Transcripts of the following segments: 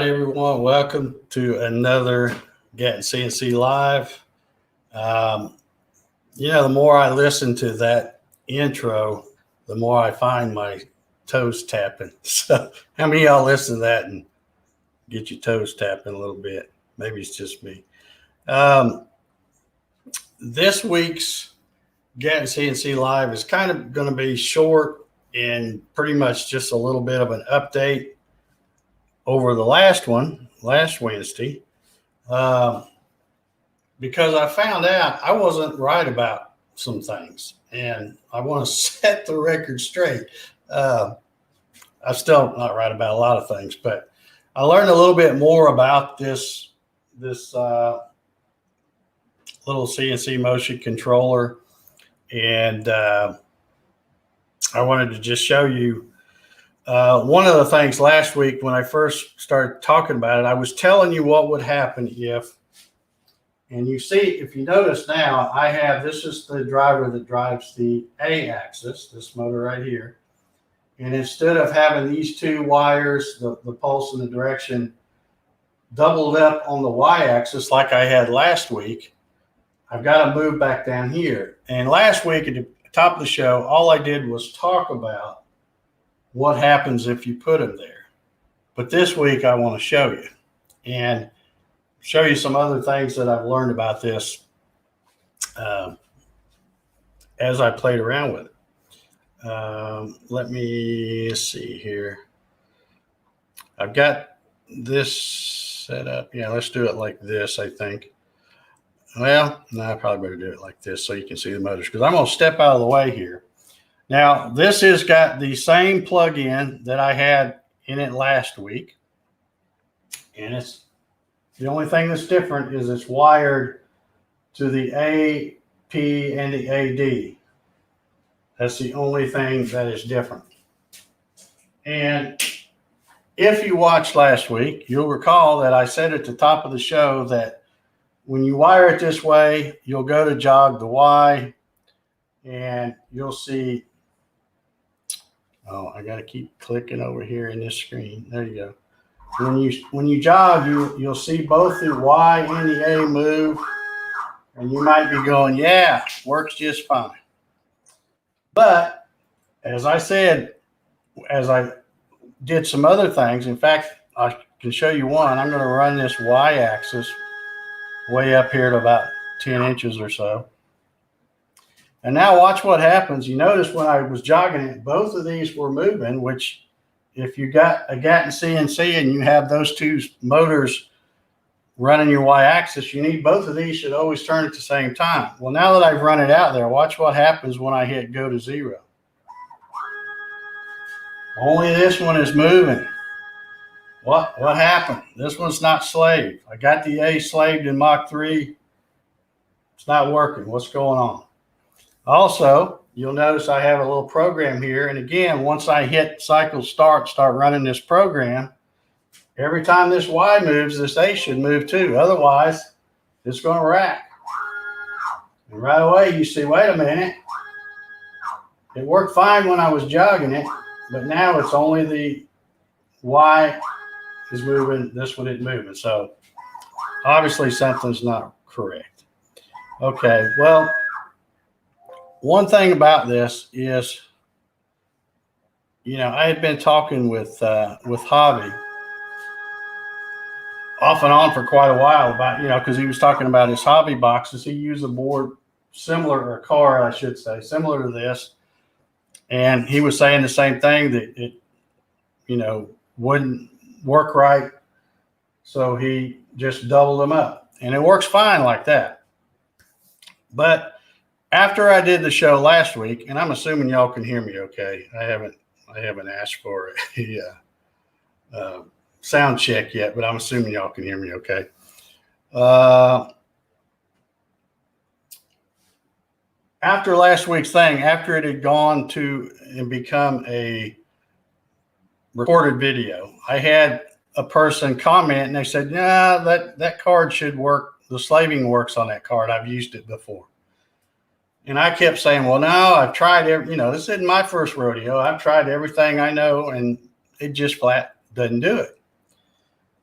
right, everyone. Welcome to another Gatton CNC Live. The more I listen to that intro, the more I find my toes tapping. So how many of y'all listen to that and get your toes tapping a little bit? Maybe it's just me. This week's Gatton CNC Live is kind of going to be short and pretty much just a little bit of an update over the last Wednesday, because I found out I wasn't right about some things, and I want to set the record straight. I'm still not right about a lot of things, but I learned a little bit more about this little CNC motion controller, and I wanted to just show you. One of the things last week when I first started talking about it, I was telling you what would happen if, and you see, if you notice now, this is the driver that drives the A axis, this motor right here. And instead of having these two wires, the pulse and the direction doubled up on the Y axis like I had last week, I've got to move back down here. And last week at the top of the show, all I did was talk about what happens if you put them there. But this week I want to show you and show you some other things that I've learned about this as I played around with it. Let me see here. I've got this set up. Yeah, let's do it like this, I think. Well, no, I probably better do it like this so you can see the motors, because I'm going to step out of the way here. Now, this has got the same plug-in that I had in it last week. And it's the only thing that's different is it's wired to the A, P, and the AD. That's the only thing that is different. And if you watched last week, you'll recall that I said at the top of the show that when you wire it this way, you'll go to jog the Y, and you'll see. Oh, I got to keep clicking over here in this screen. There you go. When you jog, you'll see both the Y and the A move, and you might be going, yeah, works just fine. But as I said, as I did some other things, in fact, I can show you one. I'm going to run this Y axis way up here to about 10 inches or so. And now watch what happens. You notice when I was jogging it, both of these were moving, which if you got a Gatton CNC and you have those two motors running your Y-axis, you need both of these should always turn at the same time. Well, now that I've run it out there, watch what happens when I hit go to 0. Only this one is moving. What happened? This one's not slaved. I got the A slaved in Mach 3. It's not working. What's going on? Also, you'll notice I have a little program here. And again, once I hit cycle start running this program, every time this Y moves, this A should move too. Otherwise, it's going to rack. And right away, you see, wait a minute. It worked fine when I was jogging it, but now it's only the Y is moving. This one isn't moving. So obviously something's not correct. Okay, well, one thing about this is, I had been talking with Hobby off and on for quite a while about, because he was talking about his hobby boxes. He used a board similar, or a card, I should say, similar to this. And he was saying the same thing, that it, wouldn't work right. So he just doubled them up. And it works fine like that. But after I did the show last week, and I'm assuming y'all can hear me okay. I haven't asked for a sound check yet, but I'm assuming y'all can hear me okay. After last week's thing, after it had gone to and become a recorded video, I had a person comment and they said, nah, that card should work. The slaving works on that card. I've used it before. And I kept saying, well, no, I've tried this isn't my first rodeo. I've tried everything I know, and it just flat doesn't do it.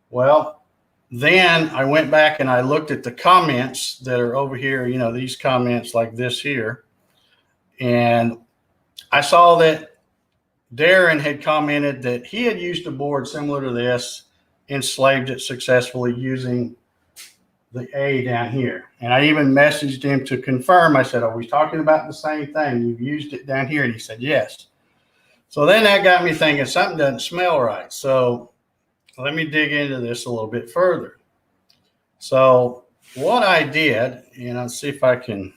Well, then I went back and I looked at the comments that are over here, you know, these comments like this here. And I saw that Darren had commented that he had used a board similar to this, enslaved it successfully using the A down here. And I even messaged him to confirm. I said, are we talking about the same thing? You've used it down here? And he said, yes. So then that got me thinking something doesn't smell right. So let me dig into this a little bit further. So what I did, and I'll see if I can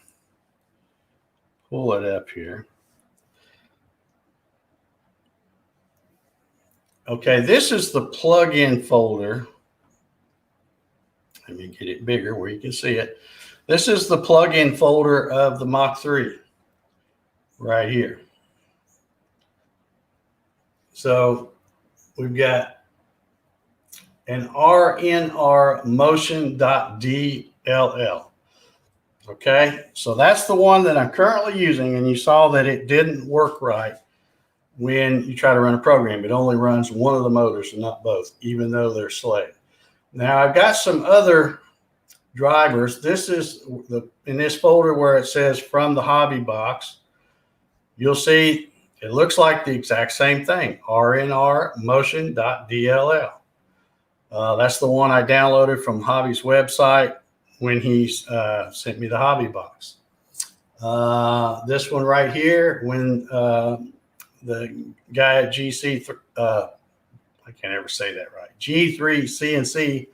pull it up here. Okay, this is the plug-in folder. Let me get it bigger where you can see it. This is the plug-in folder of the Mach 3 right here. So we've got an RNR motion.dll. Okay, so that's the one that I'm currently using, and you saw that it didn't work right when you try to run a program. It only runs one of the motors and not both, even though they're slave. Now I've got some other drivers. This is in this folder where it says from the hobby box. You'll see it looks like the exact same thing, RNR motion.dll. That's the one I downloaded from Hobby's website when he sent me the hobby box. This one right here, when the guy at I can't ever say that right, G3 CNC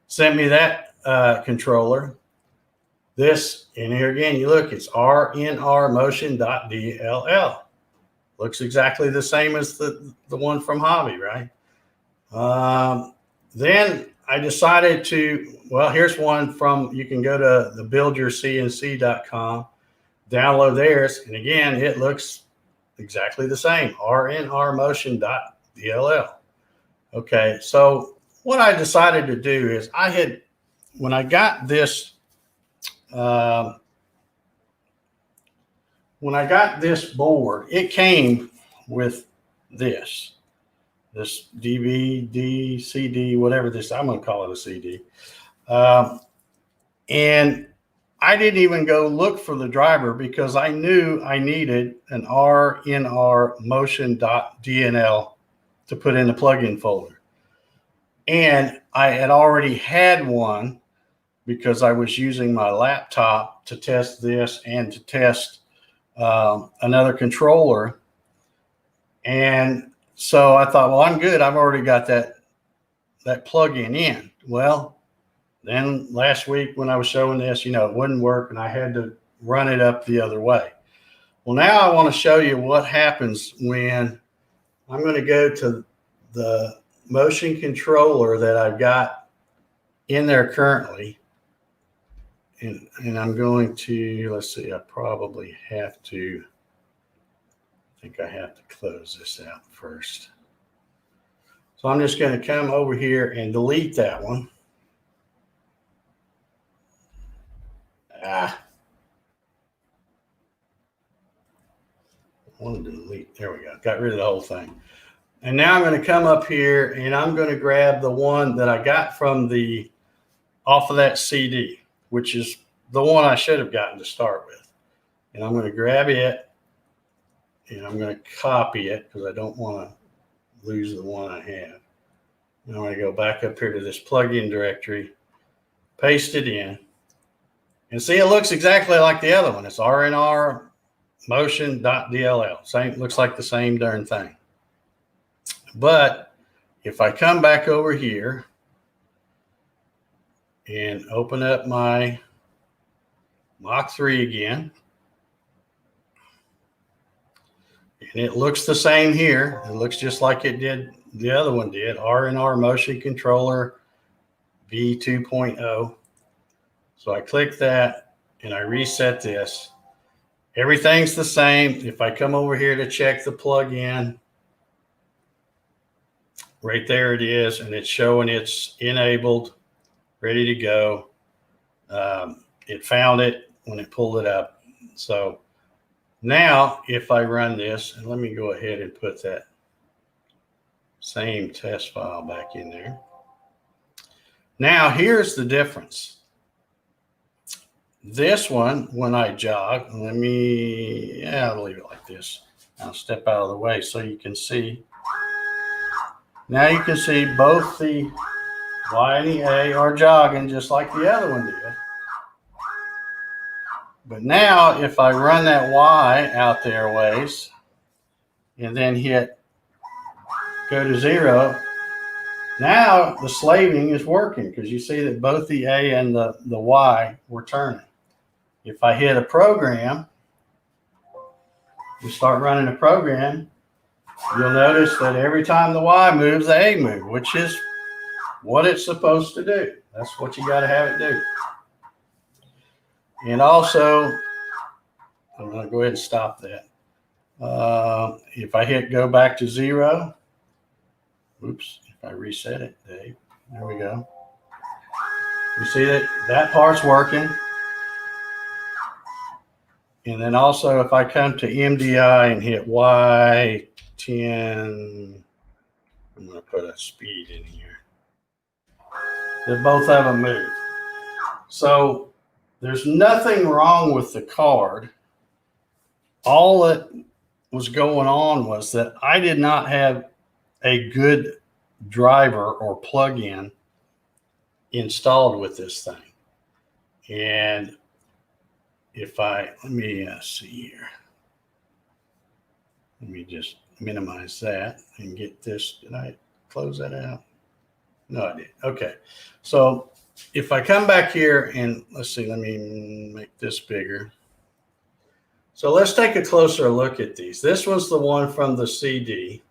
sent me that controller. This, and here again, you look, it's RNR motion.dll. Looks exactly the same as the one from Hobby, right? Then I decided to, well, here's one from, you can go to the buildyourcnc.com, download theirs, and again, it looks exactly the same, RNR motion.dll. Okay, so what I decided to do is when I got this board, it came with this DVD, CD, whatever this, I'm going to call it a CD. And I didn't even go look for the driver because I knew I needed an RNR motion.dll to put in the plugin folder. And I had already had one because I was using my laptop to test this and to test another controller. And so I thought, well, I'm good. I've already got that plug-in in. Well, then last week when I was showing this, it wouldn't work and I had to run it up the other way. Well, now I want to show you what happens when I'm going to go to the motion controller that I've got in there currently. And I'm going to, let's see, I probably have to, I think I have to close this out first. So I'm just going to come over here and delete that one. I wanted to delete, there we go, got rid of the whole thing. And now I'm going to come up here and I'm going to grab the one that I got from off of that CD, which is the one I should have gotten to start with. And I'm going to grab it and I'm going to copy it because I don't want to lose the one I have. And I'm going to go back up here to this plugin directory, paste it in, and see, it looks exactly like the other one. It's RNR motion.dll. Same, looks like the same darn thing. But if I come back over here and open up my Mach 3 again, and it looks the same here. It looks just like it did, the other one did, RNR motion controller V2.0. So I click that and I reset this. Everything's the same. If I come over here to check the plug-in, right there it is, and it's showing it's enabled, ready to go. It found it when it pulled it up. So now if I run this, and let me go ahead and put that same test file back in there. Now here's the difference. This one, when I jog, I'll leave it like this. I'll step out of the way so you can see. Now you can see both the Y and the A are jogging just like the other one did. But now if I run that Y out there a ways and then go to 0, now the slaving is working because you see that both the A and the Y were turning. If I hit a program, you start running a program, you'll notice that every time the Y moves, the A moves, which is what it's supposed to do. That's what you got to have it do. And also, I'm going to go ahead and stop that. If I hit go back to 0, oops, if I reset it, Dave, there we go. You see that part's working. And then also if I come to MDI and hit Y10, I'm going to put a speed in here. That both of them move. So there's nothing wrong with the card. All that was going on was that I did not have a good driver or plug-in installed with this thing. And if let me see here. Let me just minimize that and get this. Did I close that out? No, I did. Okay. So if I come back here and let's see, let me make this bigger. So let's take a closer look at these. This was the one from the CD.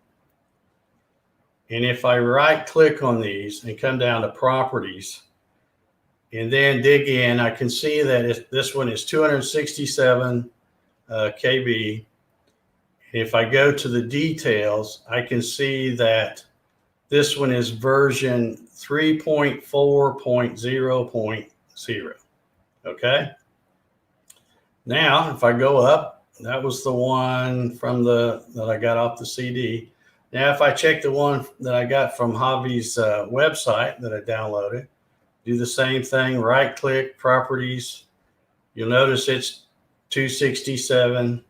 And if I right click on these and come down to properties and then dig in, I can see that this one is 267 KB. If I go to the details, I can see that this one is version 3.4.0.0. Okay. Now, if I go up, that was the one from that I got off the CD. Now, if I check the one that I got from Javi's website that I downloaded, do the same thing, right click, properties. You'll notice it's 267. And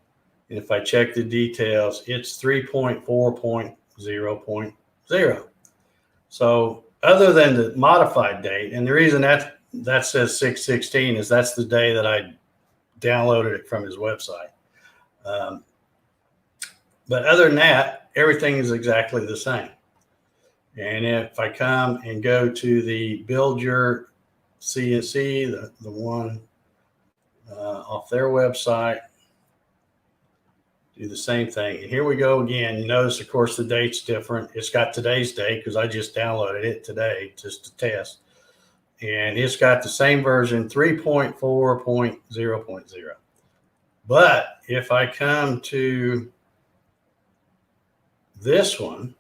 if I check the details, it's 3.4.0.0. So other than the modified date, and the reason that says 6/16 is that's the day that I downloaded it from his website. But other than that, everything is exactly the same. And if I come and go to the build your CNC, the one off their website, do the same thing. And here we go again. You notice, of course, the date's different. It's got today's date because I just downloaded it today just to test. And it's got the same version, 3.4.0.0. But if I come to this one,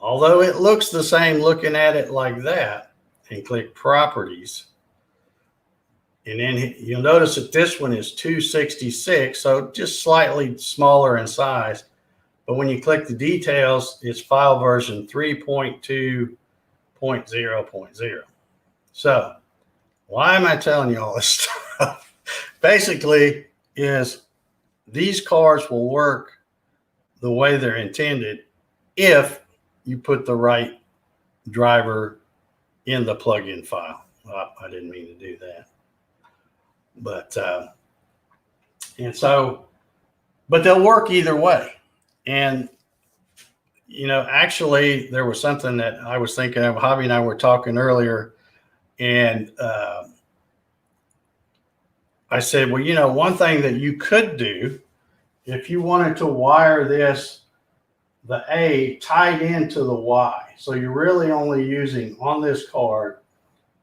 although it looks the same looking at it like that, and click properties, and then you'll notice that this one is 266, so just slightly smaller in size. But when you click the details, it's file version 3.2.0.0. So why am I telling you all this stuff? Basically is these cards will work the way they're intended if you put the right driver in the plugin file. Well, I didn't mean to do that. But but they'll work either way. And actually there was something that I was thinking of. Javi and I were talking earlier, and I said, well, one thing that you could do if you wanted to wire the A tied into the Y. So you're really only using on this card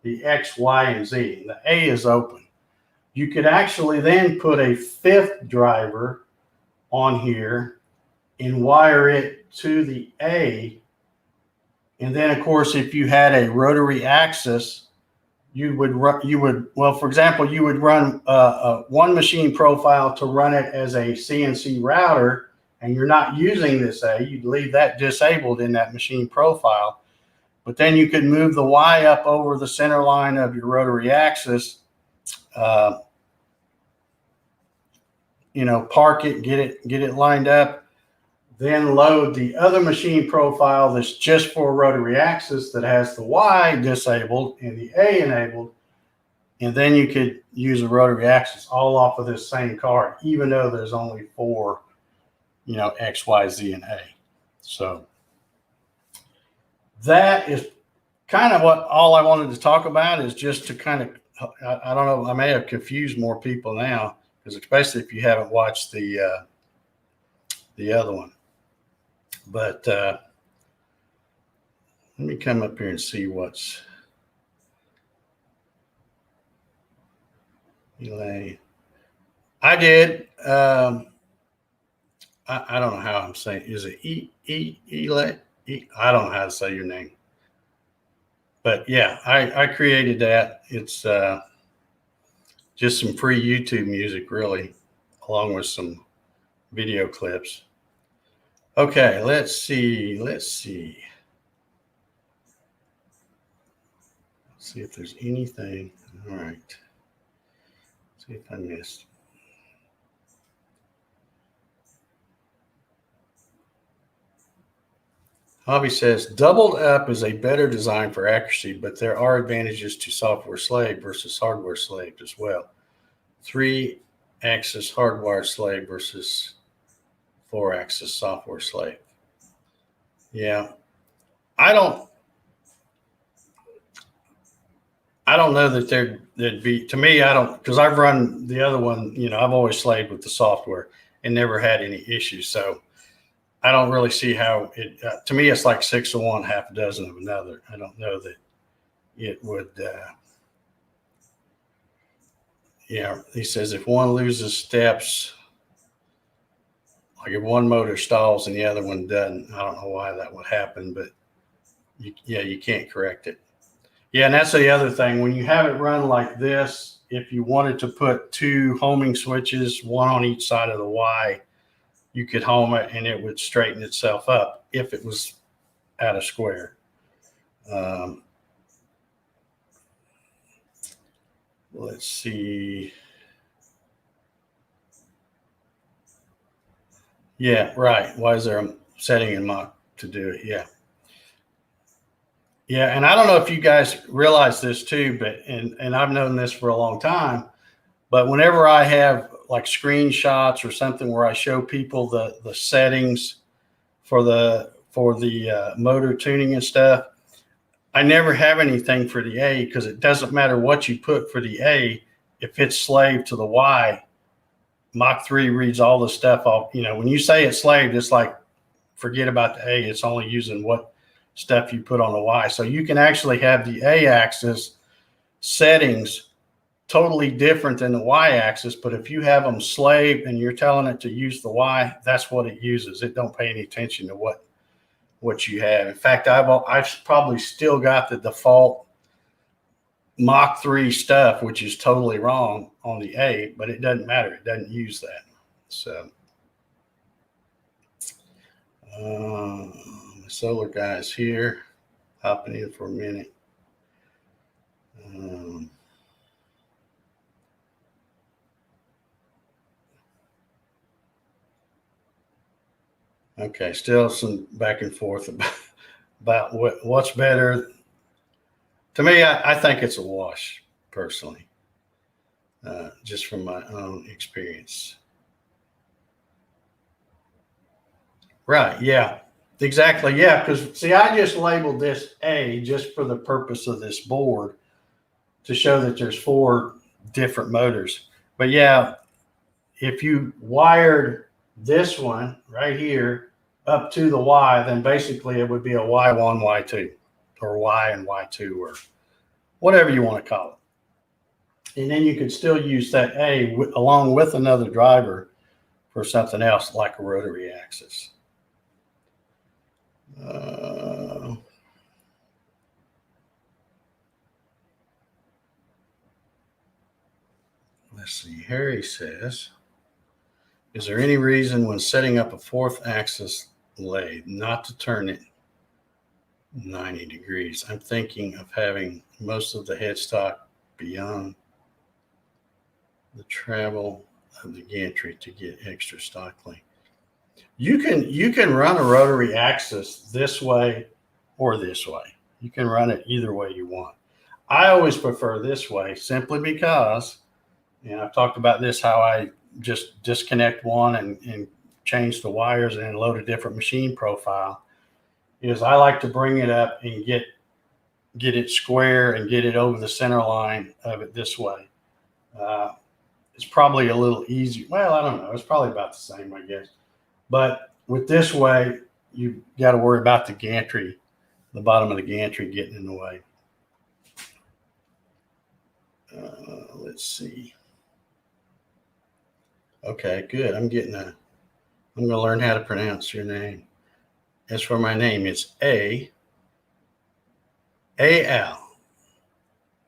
the X, Y, and Z, and the A is open. You could actually then put a fifth driver on here and wire it to the A. And then, of course, if you had a rotary axis, for example, you would run one machine profile to run it as a CNC router, and you're not using this A. You'd leave that disabled in that machine profile. But then you could move the Y up over the center line of your rotary axis, park it, get it lined up, then load the other machine profile that's just for rotary axis that has the Y disabled and the A enabled. And then you could use a rotary axis all off of this same card, even though there's only 4, X, Y, Z, and A. So that is kind of what all I wanted to talk about, is just to kind of, I don't know, I may have confused more people now, because especially if you haven't watched the other one. But let me come up here and see what's Elay. I did. I don't know how I'm saying. Is it Elay? I don't know how to say your name. But yeah, I created that. It's just some free YouTube music, really, along with some video clips. Okay, let's see. Let's see if there's anything. All right. See if I missed. Hobby says, doubled up is a better design for accuracy, but there are advantages to software slave versus hardware slave as well. 3-axis hardwire slave versus 4-axis software slave. Yeah. I don't know that there'd be, to me, I don't, because I've run the other one, I've always slaved with the software and never had any issues. So I don't really see how it, to me, it's like 6 of one, half a dozen of another. I don't know that it would, he says if one loses steps, like if one motor stalls and the other one doesn't, I don't know why that would happen, but you can't correct it. Yeah, and that's the other thing. When you have it run like this, if you wanted to put 2 homing switches, one on each side of the Y, you could home it and it would straighten itself up if it was at a square. Let's see. Yeah, right. Why is there a setting in Mach to do it? Yeah. Yeah, and I don't know if you guys realize this too, but and I've known this for a long time, but whenever I have like screenshots or something where I show people the settings for the motor tuning and stuff, I never have anything for the A, because it doesn't matter what you put for the A. If it's slave to the Y, Mach 3 reads all the stuff off. When you say it's slaved, it's like, forget about the A. It's only using what stuff you put on the Y. So you can actually have the A axis settings totally different than the Y axis, but if you have them slaved and you're telling it to use the Y, that's what it uses. It don't pay any attention to what you have. In fact, I've probably still got the default Mach 3 stuff, which is totally wrong on the A, but it doesn't matter. It doesn't use that. So the solar guy's here, hopping in for a minute. Okay, still some back and forth about what's better. To me, I think it's a wash, personally, just from my own experience. Right, yeah, exactly, yeah, because see, I just labeled this A just for the purpose of this board to show that there's 4 different motors. But yeah, if you wired this one right here up to the Y, then basically it would be a Y1, Y2, or Y and Y2, or whatever you want to call it. And then you could still use that A along with another driver for something else, like a rotary axis. Let's see. Harry says, is there any reason when setting up a 4th axis lathe not to turn it 90 degrees. I'm thinking of having most of the headstock beyond the travel of the gantry to get extra stock length. You can run a rotary axis this way or this way. You can run it either way you want. I always prefer this way simply because, and I've talked about this, how I just disconnect one and change the wires and load a different machine profile, is I like to bring it up and get it square and get it over the center line of it this way. It's probably a little easier. Well, I don't know. It's probably about the same, I guess. But with this way, you got to worry about the gantry, the bottom of the gantry getting in the way. Let's see. Okay, good. I'm going to learn how to pronounce your name. As for my name, it's A-L.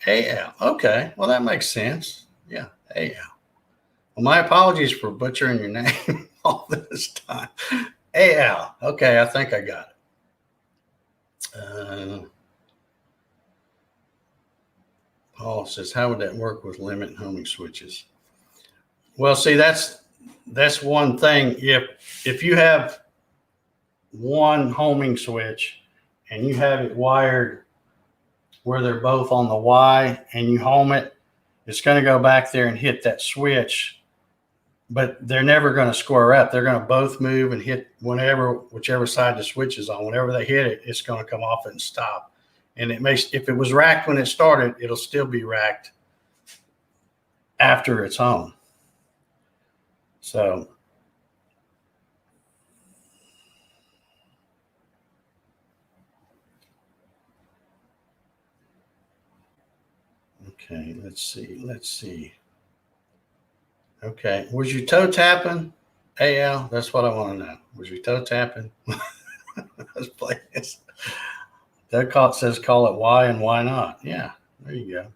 A-L. Okay, well, that makes sense. Yeah, A-L. Well, my apologies for butchering your name all this time. A-L. Okay, I think I got it. Paul says, how would that work with limit and homing switches? Well, see, that's one thing. If you have one homing switch and you have it wired where they're both on the Y and you home it, it's going to go back there and hit that switch, but they're never going to square up. They're going to both move and hit whichever side the switch is on. Whenever they hit it, it's going to come off and stop. And if it was racked when it started, it'll still be racked after it's home. So okay, let's see. Okay, was you toe tapping, AL? That's what I want to know. Was you toe tapping? Let's play this. Doug says call it why and why not. Yeah, there you go.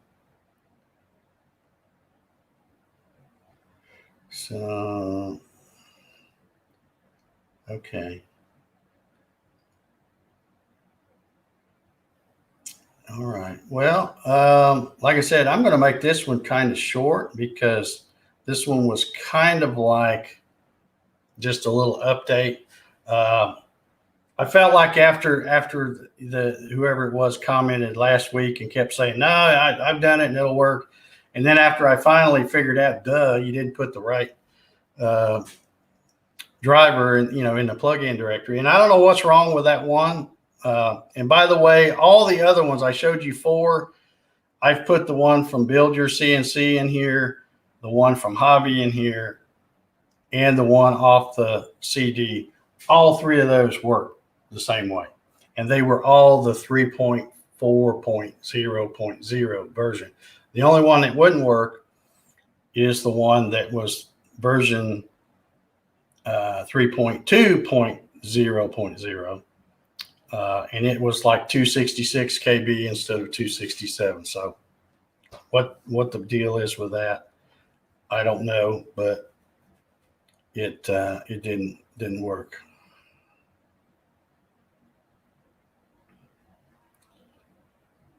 So, okay. All right. Well, like I said, I'm going to make this one kind of short because this one was kind of like just a little update. I felt like after whoever it was commented last week and kept saying, no, I've done it and it'll work. And then after I finally figured out, you didn't put the right driver in the plug-in directory. And I don't know what's wrong with that one. And by the way, all the other ones I showed you 4, I've put the one from Build Your CNC in here, the one from Hobby in here, and the one off the CD. All 3 of those work the same way. And they were all the 3.4.0.0 version. The only one that wouldn't work is the one that was version 3.2.0.0. And it was like 266 KB instead of 267. So what the deal is with that, I don't know, but it didn't work.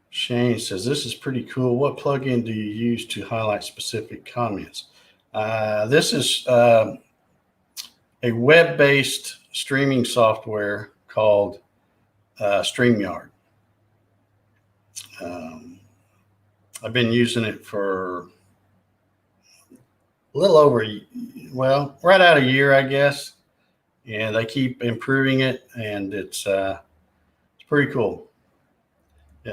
Shane says, this is pretty cool. What plugin do you use to highlight specific comments? This is a web-based streaming software called StreamYard. I've been using it for a little over, right out a year, I guess. And they keep improving it, and it's pretty cool.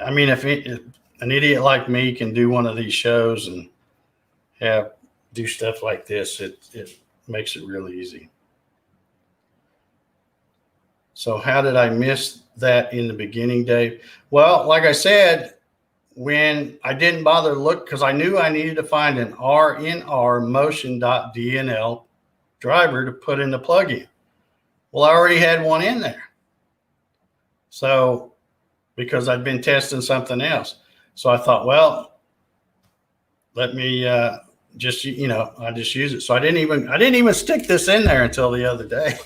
I mean, if an idiot like me can do one of these shows and do stuff like this, it makes it really easy. So how did I miss that in the beginning, Dave? Well, like I said, when I didn't bother to look, because I knew I needed to find an RNR motion.dnl driver to put in the plugin. Well, I already had one in there. So, because I'd been testing something else. So I thought, well, let me I just use it. So I didn't even stick this in there until the other day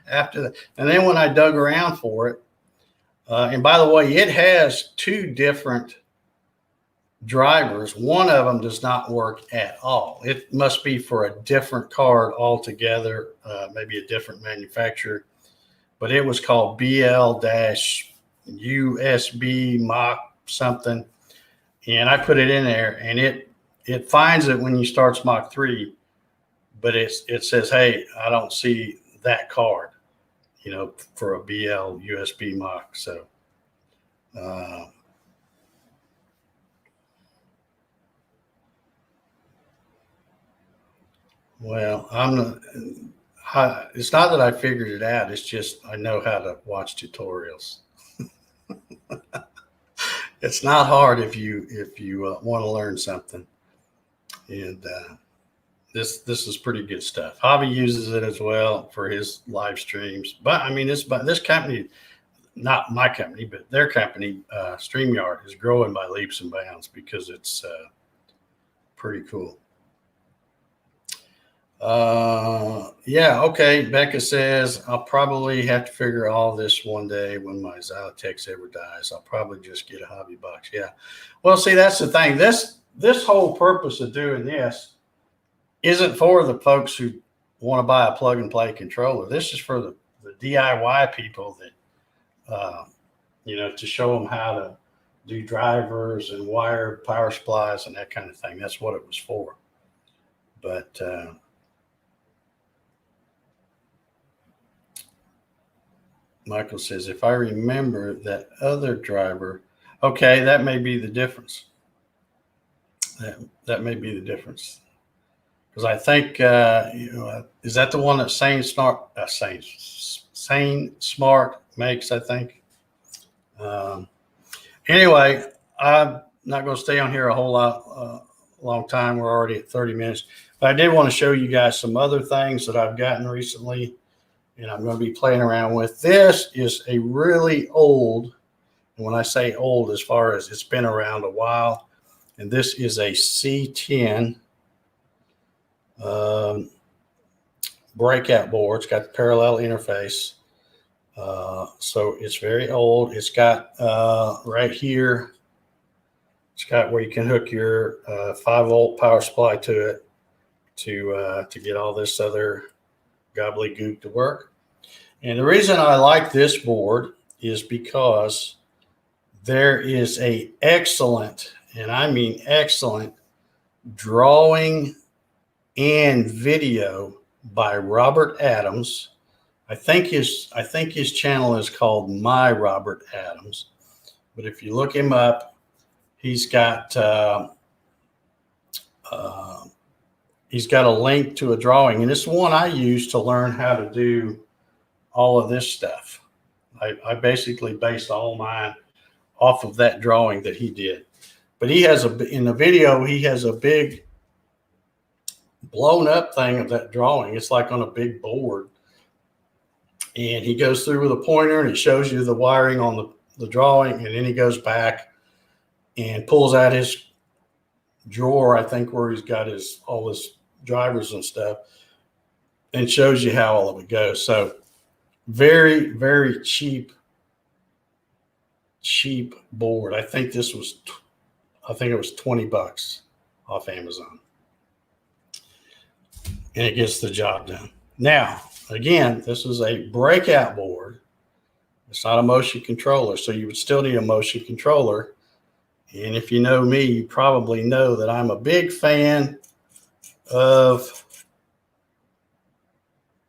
after that. And then when I dug around for it, And by the way, it has two different drivers. One of them does not work at all. It must be for a different card altogether, maybe a different manufacturer, but it was called BL-USB Mach something. And I put it in there, and it finds it when you start Mach 3, but it says, hey, I don't see that card, for a BL-USB Mach. So well, it's not that I figured it out. It's just I know how to watch tutorials. It's not hard if you want to learn something. And this is pretty good stuff. Hobby uses it as well for his live streams. But I mean, this company, not my company, but their company, StreamYard, is growing by leaps and bounds because it's pretty cool. Yeah, okay. Becca says, I'll probably have to figure all this one day when my Xylotex ever dies. I'll probably just get a hobby box. Yeah. Well, see, that's the thing. This whole purpose of doing this isn't for the folks who want to buy a plug and play controller. This is for the DIY people that, to show them how to do drivers and wire power supplies and that kind of thing. That's what it was for. But, Michael says, if I remember that other driver, okay, that may be the difference. That may be the difference. Because I think, is that the one that Sane Smart makes, I think? Anyway, I'm not going to stay on here a whole long time. We're already at 30 minutes. But I did want to show you guys some other things that I've gotten recently, and I'm going to be playing around with. This is a really old, and when I say old, as far as it's been around a while, and this is a C10 breakout board. It's got the parallel interface. So it's very old. It's got right here, it's got where you can hook your 5-volt power supply to it to get all this other gobbledygook to work. And the reason I like this board is because there is a excellent, and I mean excellent, drawing and video by Robert Adams. I think his channel is called My Robert Adams, but if you look him up, he's got a link to a drawing, and it's the one I use to learn how to do all of this stuff. I basically based all mine off of that drawing that he did. But he has in the video, he has a big blown up thing of that drawing. It's like on a big board. And he goes through with a pointer and he shows you the wiring on the drawing. And then he goes back and pulls out his drawer, I think, where he's got all his drivers and stuff, and shows you how all of it goes. So very, very cheap board. I think it was $20 off Amazon. And it gets the job done. Now, again, this is a breakout board. It's not a motion controller, so you would still need a motion controller. And if you know me, you probably know that I'm a big fan of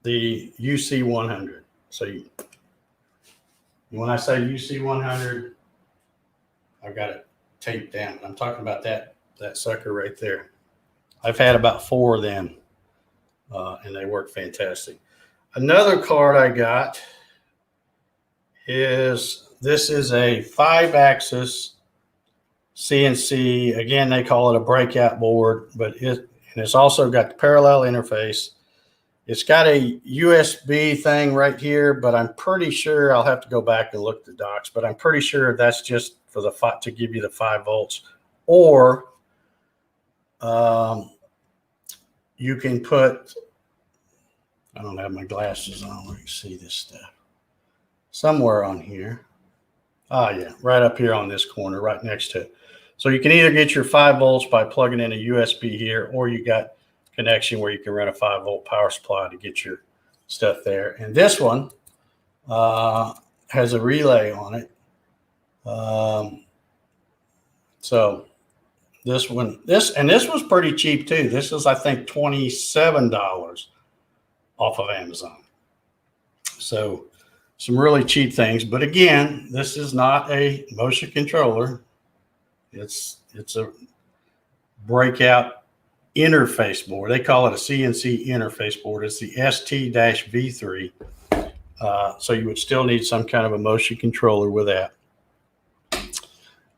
the UC100. So when I say UC100, I've got it taped down. I'm talking about that sucker right there. I've had about 4 of them, and they work fantastic. Another card I got is a 5-axis CNC. Again, they call it a breakout board, but it's also got the parallel interface. It's got a USB thing right here, but I'm pretty sure, I'll have to go back and look at the docs, but I'm pretty sure that's just for to give you the 5 volts. Or you can put, I don't have my glasses on, let me see this stuff. Somewhere on here. Yeah, right up here on this corner, right next to it. So you can either get your 5 volts by plugging in a USB here, or you got connection where you can run a 5-volt power supply to get your stuff there. And this one has a relay on it. So this one, this was pretty cheap too. This is, I think, $27 off of Amazon. So some really cheap things. But again, this is not a motion controller. It's a breakout interface board. They call it a CNC interface board. It's the ST-V3. So you would still need some kind of a motion controller with that.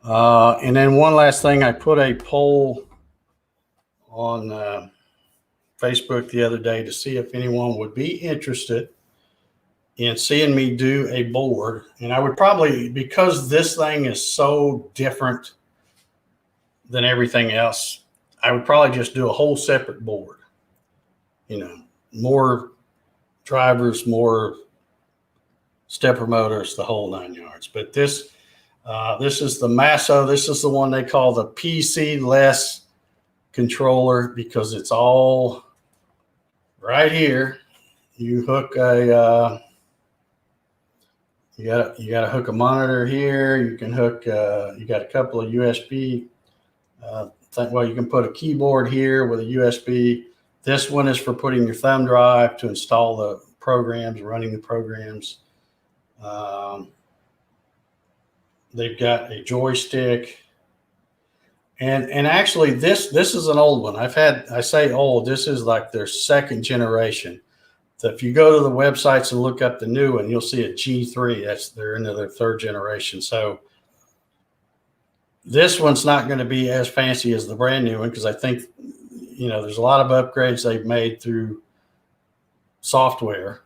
And then one last thing, I put a poll on Facebook the other day to see if anyone would be interested in seeing me do a board. And I would probably, because this thing is so different than everything else, I would probably just do a whole separate board. You know, more drivers, more stepper motors, the whole 9 yards. But this is the Masso. This is the one they call the PC-less controller, because it's all right here. You hook a you got to hook a monitor here. You can hook you got a couple of USB. Well, you can put a keyboard here with a USB. This one is for putting your thumb drive to install the programs, running the programs. They've got a joystick, and actually this is an old one. I say old. This is like their 2nd generation. So if you go to the websites and look up the new one, you'll see a G3. They're into their 3rd generation. So this one's not going to be as fancy as the brand new one, because I think, you know, there's a lot of upgrades they've made through software,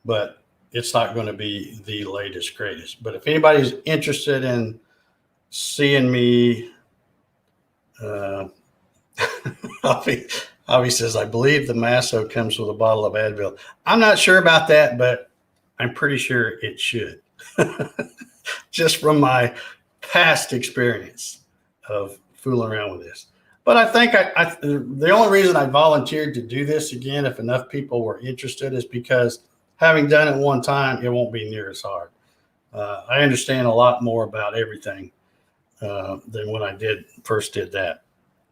but it's not going to be the latest, greatest. But if anybody's interested in seeing me, Avi says, I believe the Masso comes with a bottle of Advil. I'm not sure about that, but I'm pretty sure it should. Just from my past experience of fooling around with this. But I think the only reason I volunteered to do this again, if enough people were interested, is because having done it one time, it won't be near as hard. I understand a lot more about everything than when I first did that.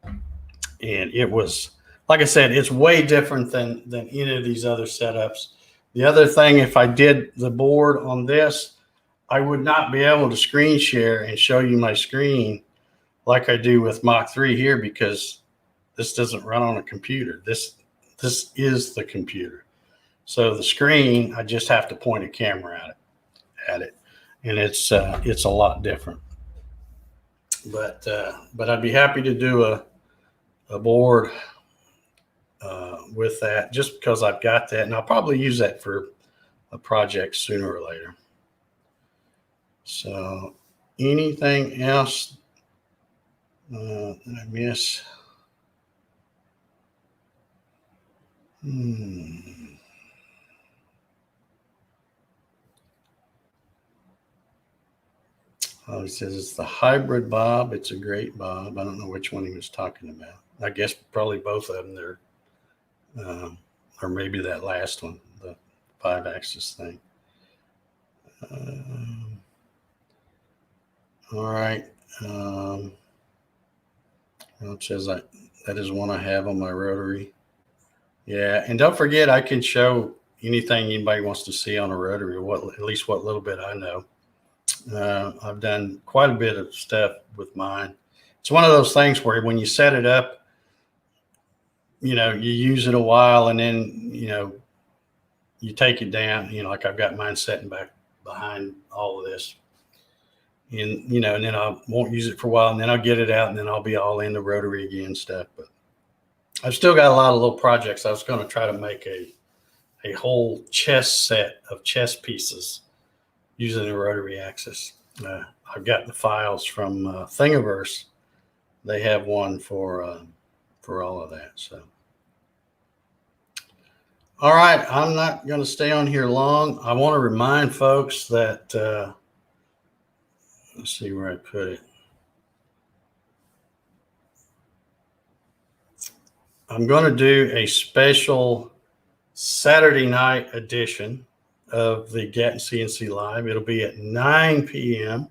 And it was, like I said, it's way different than any of these other setups. The other thing, if I did the board on this, I would not be able to screen share and show you my screen like I do with Mach 3 here, because this doesn't run on a computer. This is the computer. So the screen, I just have to point a camera at it, and it's a lot different. But I'd be happy to do a board with that, just because I've got that, and I'll probably use that for a project sooner or later. So anything else that I miss? Oh, he says it's the hybrid bob. It's a great bob. I don't know which one he was talking about. I guess probably both of them. They're or maybe that last one, the 5-axis thing. All right. It says that is one I have on my rotary. Yeah, and don't forget, I can show anything anybody wants to see on a rotary, at least what little bit I know. I've done quite a bit of stuff with mine. It's one of those things where when you set it up, you know, you use it a while, and then, you know, you take it down, you know, like I've got mine sitting back behind all of this. And, you know, and then I won't use it for a while, and then I'll get it out, and then I'll be all in the rotary again stuff. But I've still got a lot of little projects. I was going to try to make a whole chess set of chess pieces using a rotary axis. I've got the files from Thingiverse. They have one for all of that. So, All right, I'm not going to stay on here long. I want to remind folks that, let's see where I put it. I'm going to do a special Saturday night edition of the Gatton CNC Live. It'll be at 9 p.m.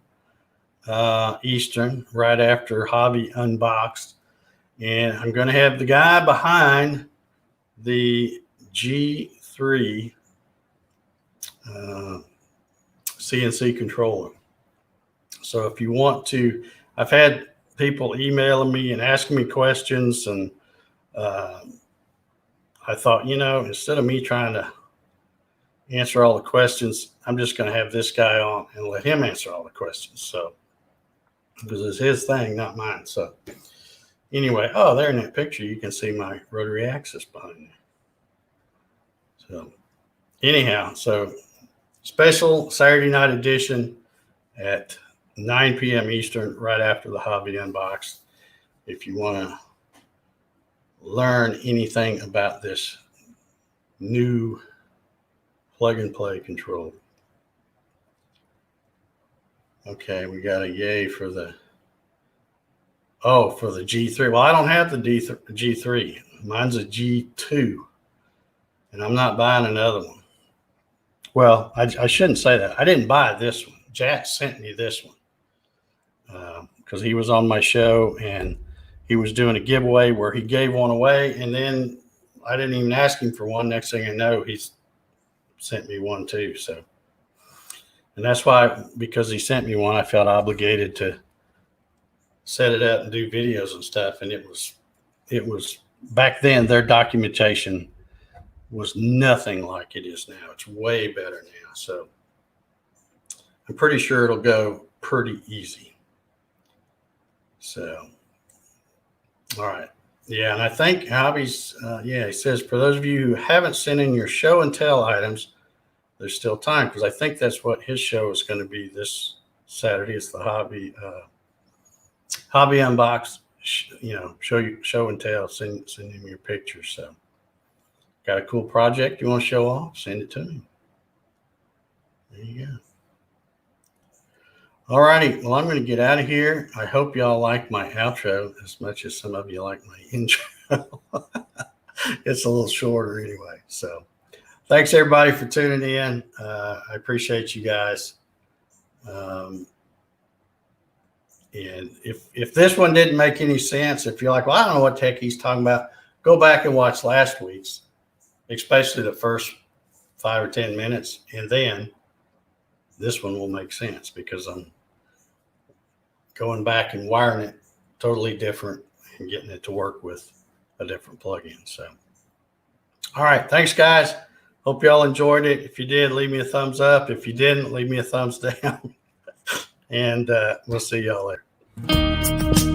Eastern, right after Hobby Unboxed. And I'm going to have the guy behind the G3 CNC controller. So if you want to, I've had people emailing me and asking me questions, and I thought, instead of me trying to answer all the questions, I'm just going to have this guy on and let him answer all the questions. So, because it's his thing, not mine. So anyway, there in that picture, you can see my rotary axis behind there. So anyhow, so special Saturday night edition at 9 p.m. Eastern, right after the Hobby Unboxed. If you want to learn anything about this new plug and play control. Okay, we got a yay for the G3. Well, I don't have the G3. Mine's a G2, and I'm not buying another one. Well, I shouldn't say that. I didn't buy this one. Jack sent me this one because he was on my show, and he was doing a giveaway where he gave one away, and then I didn't even ask him for one. Next thing I know, he's sent me one too. So, and that's why, because he sent me one, I felt obligated to set it up and do videos and stuff. And it was back then, their documentation was nothing like it is now. It's way better now. So I'm pretty sure it'll go pretty easy. So, all right. Yeah, and I think Hobby's, he says, for those of you who haven't sent in your show and tell items, there's still time, because I think that's what his show is going to be this Saturday. It's the Hobby Unbox, show and tell, send him your pictures. So, got a cool project you want to show off, send it to me. There you go. All righty. Well, I'm going to get out of here. I hope y'all like my outro as much as some of you like my intro. It's a little shorter anyway. So thanks everybody for tuning in. I appreciate you guys. And if this one didn't make any sense, if you're like, well, I don't know what the heck he's talking about, go back and watch last week's, especially the first 5 or 10 minutes. And then this one will make sense, because I'm going back and wiring it totally different and getting it to work with a different plug-in. So, all right. Thanks, guys. Hope y'all enjoyed it. If you did, leave me a thumbs up. If you didn't, leave me a thumbs down. And we'll see y'all later.